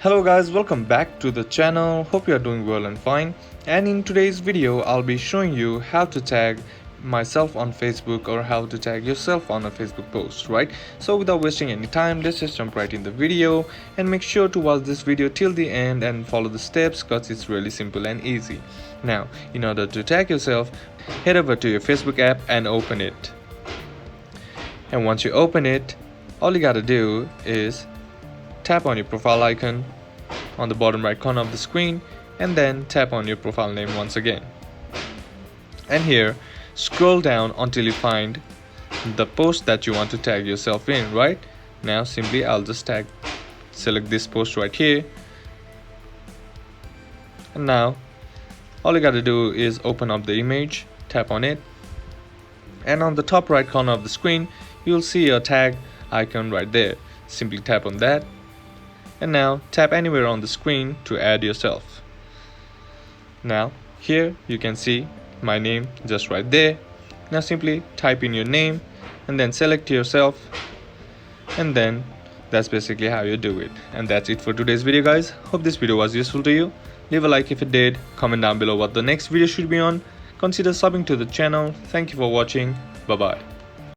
Hello guys, welcome back to the channel. Hope you are doing well and fine. And in today's video I'll be showing you how to tag myself on Facebook or how to tag yourself on a Facebook post, right? So without wasting any time, let's just jump right in the video and make sure to watch this video till the end and follow the steps because it's really simple and easy. Now, in order to tag yourself, head over to your Facebook app and open it. And once you open it, all you gotta do is tap on your profile icon on the bottom right corner of the screen and then tap on your profile name once again. And here, scroll down until you find the post that you want to tag yourself in, right? Now simply I'll just select this post right here. And now all you gotta do is open up the image, tap on it, and on the top right corner of the screen you'll see a tag icon right there. Simply tap on that. And now tap anywhere on the screen to add yourself. Now here you can see my name just right there. Now simply type in your name and then select yourself, and then that's basically how you do it. And that's it for today's video, guys. Hope this video was useful to you. Leave a like if it did, comment down below what the next video should be on, consider subbing to the channel. Thank you for watching. Bye bye.